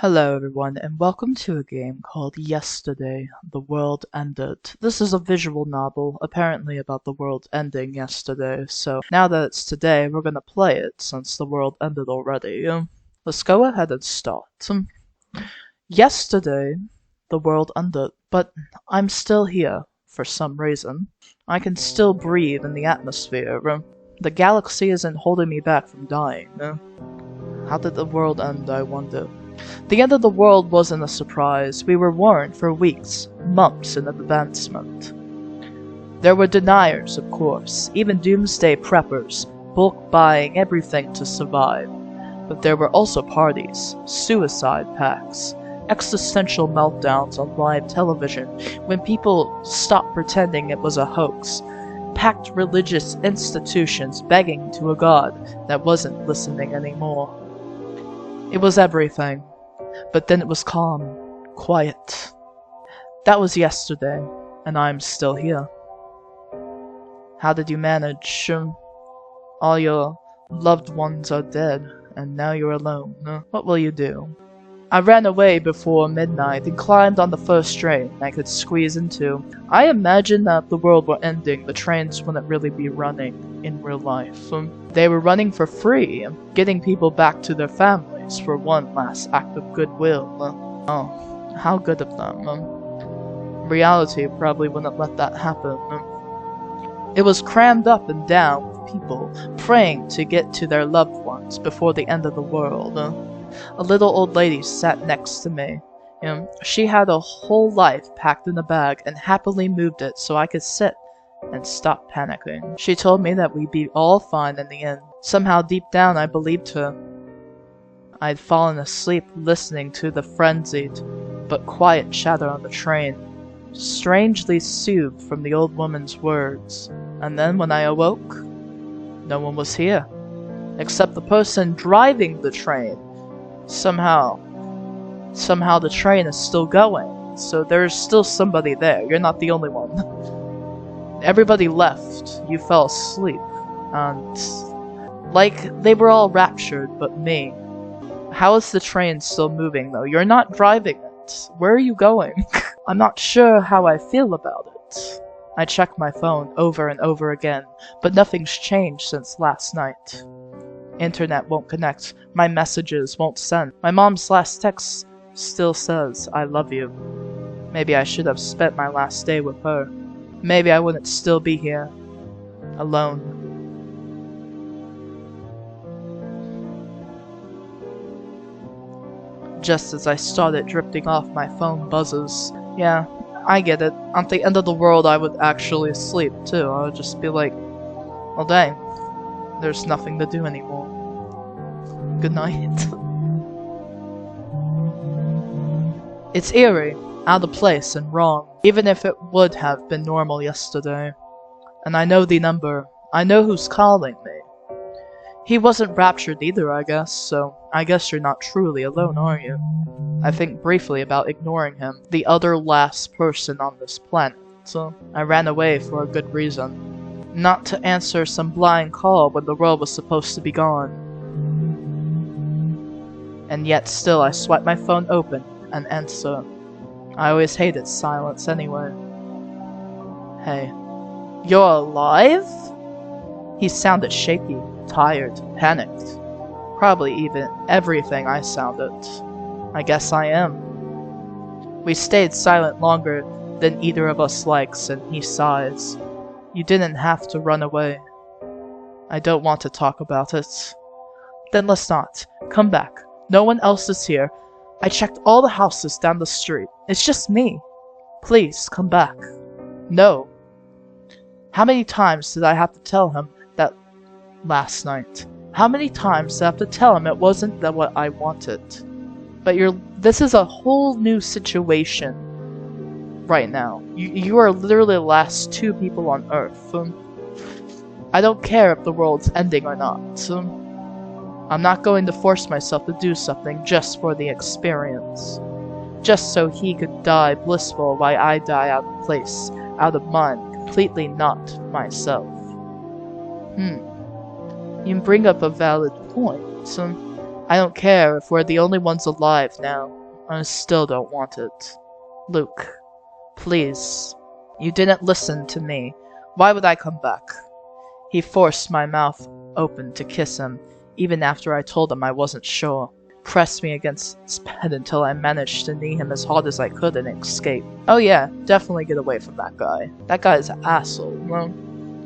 Hello everyone, and welcome to a game called Yesterday, The World Ended. This is a visual novel, apparently about the world ending yesterday, so now that it's today, we're gonna play it since the world ended already. Let's go ahead and start. Yesterday, the world ended, but I'm still here, for some reason. I can still breathe in the atmosphere. The galaxy isn't holding me back from dying. How did the world end, I wonder? The end of the world wasn't a surprise. We were warned for weeks, months in advancement. There were deniers, of course, even doomsday preppers, bulk buying everything to survive. But there were also parties, suicide pacts, existential meltdowns on live television when people stopped pretending it was a hoax, packed religious institutions begging to a god that wasn't listening anymore. It was everything. But then it was calm, quiet. That was yesterday, and I'm still here. How did you manage? All your loved ones are dead, and now you're alone. What will you do? I ran away before midnight and climbed on the first train I could squeeze into. I imagined that if the world were ending, the trains wouldn't really be running in real life. They were running for free, getting people back to their families for one last act of goodwill. Oh, how good of them. Reality probably wouldn't let that happen. It was crammed up and down with people praying to get to their loved ones before the end of the world. A little old lady sat next to me. She had a whole life packed in a bag and happily moved it so I could sit and stop panicking. She told me that we'd be all fine in the end. Somehow deep down I believed her. I'd fallen asleep listening to the frenzied but quiet chatter on the train, strangely soothed from the old woman's words. And then when I awoke, no one was here, except the person driving the train. Somehow the train is still going, so there's still somebody there. You're not the only one. Everybody left. You fell asleep, and like they were all raptured but me. How is the train still moving though? You're not driving it. Where are you going? I'm not sure how I feel about it. I check my phone over and over again, but nothing's changed since last night. Internet won't connect. My messages won't send. My mom's last text still says, "I love you." Maybe I should have spent my last day with her. Maybe I wouldn't still be here, alone. Just as I started drifting off, my phone buzzes. Yeah, I get it. At the end of the world, I would actually sleep, too. I would just be like, well dang, there's nothing to do anymore. Good night. It's eerie, out of place and wrong, even if it would have been normal yesterday. And I know the number. I know who's calling me. He wasn't raptured either, I guess, so I guess you're not truly alone, are you? I think briefly about ignoring him, the other last person on this planet. So I ran away for a good reason. Not to answer some blind call when the world was supposed to be gone. And yet still I swipe my phone open and answer. I always hated silence anyway. Hey. You're alive? He sounded shaky, tired, panicked. Probably even everything I sounded. I guess I am. We stayed silent longer than either of us likes, and he sighs. You didn't have to run away. I don't want to talk about it. Then let's not. Come back. No one else is here. I checked all the houses down the street. It's just me. Please, come back. No. How many times did I have to tell him that last night? How many times did I have to tell him it wasn't what I wanted? But this is a whole new situation right now. You are literally the last two people on Earth. I don't care if the world's ending or not. I'm not going to force myself to do something just for the experience. Just so he could die blissful while I die out of place, out of mind, completely not myself. You bring up a valid point. I don't care if we're the only ones alive now. I still don't want it. Luke, please. You didn't listen to me. Why would I come back? He forced my mouth open to kiss him, even after I told him I wasn't sure. Pressed me against his bed until I managed to knee him as hard as I could and escape. Oh yeah, definitely get away from that guy. That guy's an asshole. Well,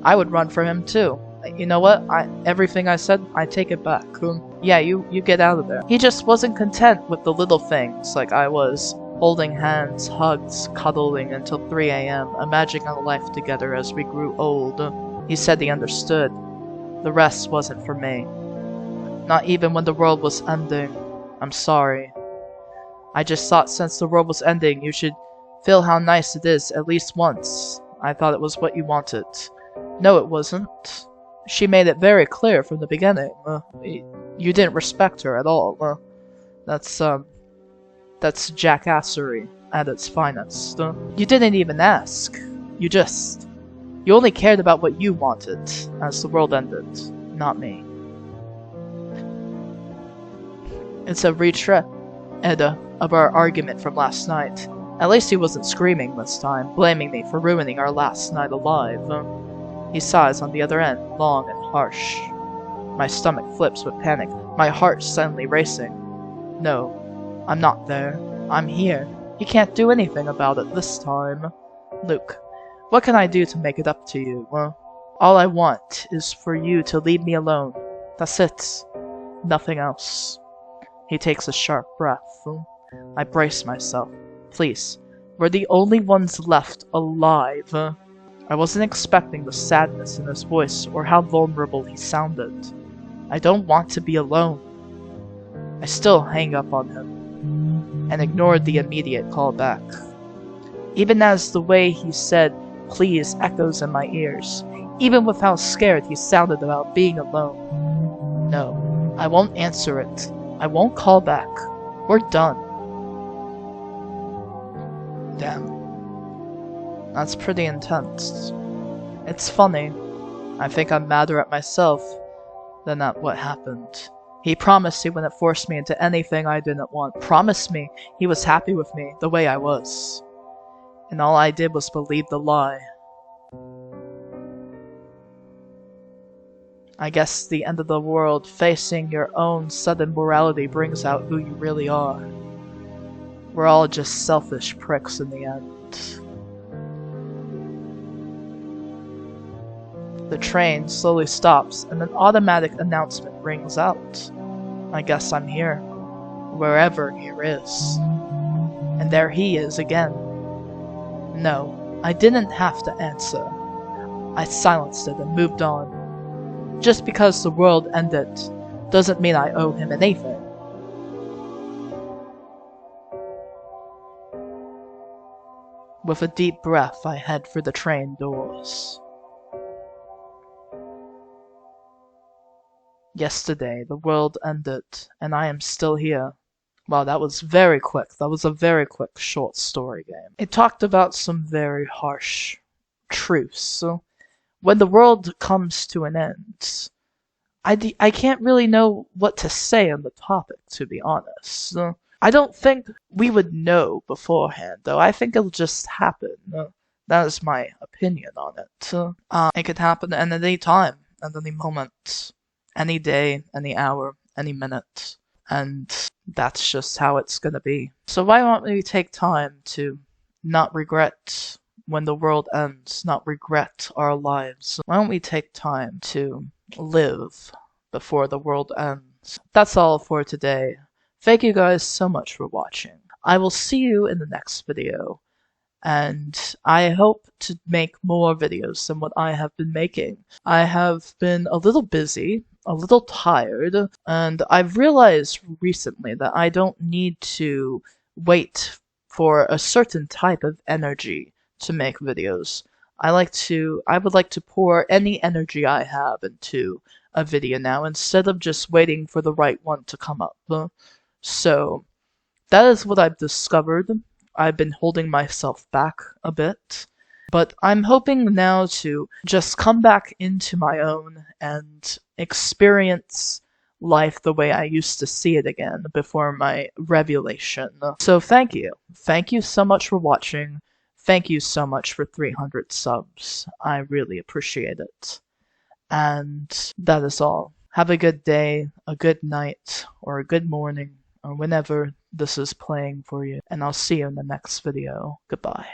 I would run for him too. You know what? Everything I said, I take it back. Yeah, you get out of there. He just wasn't content with the little things like I was. Holding hands, hugs, cuddling until 3 a.m., imagining a life together as we grew old. He said he understood. The rest wasn't for me. Not even when the world was ending. I'm sorry. I just thought since the world was ending, you should feel how nice it is at least once. I thought it was what you wanted. No, it wasn't. She made it very clear from the beginning. You didn't respect her at all. That's jackassery at its finest. You didn't even ask. You only cared about what you wanted as the world ended, not me. It's a retread of our argument from last night. At least he wasn't screaming this time, blaming me for ruining our last night alive. He sighs on the other end, long and harsh. My stomach flips with panic, my heart suddenly racing. No, I'm not there. I'm here. You can't do anything about it this time. Luke, what can I do to make it up to you? All I want is for you to leave me alone. That's it. Nothing else. He takes a sharp breath. I brace myself. Please, we're the only ones left alive. I wasn't expecting the sadness in his voice or how vulnerable he sounded. I don't want to be alone. I still hang up on him and ignored the immediate call back. Even as the way he said please echoes in my ears, even with how scared he sounded about being alone. No, I won't answer it. I won't call back. We're done. Damn. That's pretty intense. It's funny. I think I'm madder at myself than at what happened. He promised he wouldn't force me into anything I didn't want. Promised me he was happy with me the way I was. And all I did was believe the lie. I guess the end of the world, facing your own sudden morality, brings out who you really are. We're all just selfish pricks in the end. The train slowly stops and an automatic announcement rings out. I guess I'm here. Wherever here is. And there he is again. No, I didn't have to answer. I silenced it and moved on. Just because the world ended doesn't mean I owe him anything. With a deep breath, I head for the train doors. Yesterday, the world ended, and I am still here. Wow, that was very quick. That was a very quick short story game. It talked about some very harsh truths. So, when the world comes to an end, I can't really know what to say on the topic, to be honest. I don't think we would know beforehand, though. I think it'll just happen. That is my opinion on it. It could happen at any time, at any moment, any day, any hour, any minute. And that's just how it's gonna be. So why don't we take time to not regret when the world ends, not regret our lives? Why don't we take time to live before the world ends? That's all for today. Thank you guys so much for watching. I will see you in the next video. And I hope to make more videos than what I have been making. I have been a little busy, a little tired, and I've realized recently that I don't need to wait for a certain type of energy to make videos. I would like to pour any energy I have into a video now instead of just waiting for the right one to come up. So that is what I've discovered. I've been holding myself back a bit, but I'm hoping now to just come back into my own and experience life the way I used to see it again before my revelation. So thank you. Thank you so much for watching. Thank you so much for 300 subs. I really appreciate it. And that is all. Have a good day, a good night, or a good morning, or whenever this is playing for you. And I'll see you in the next video. Goodbye.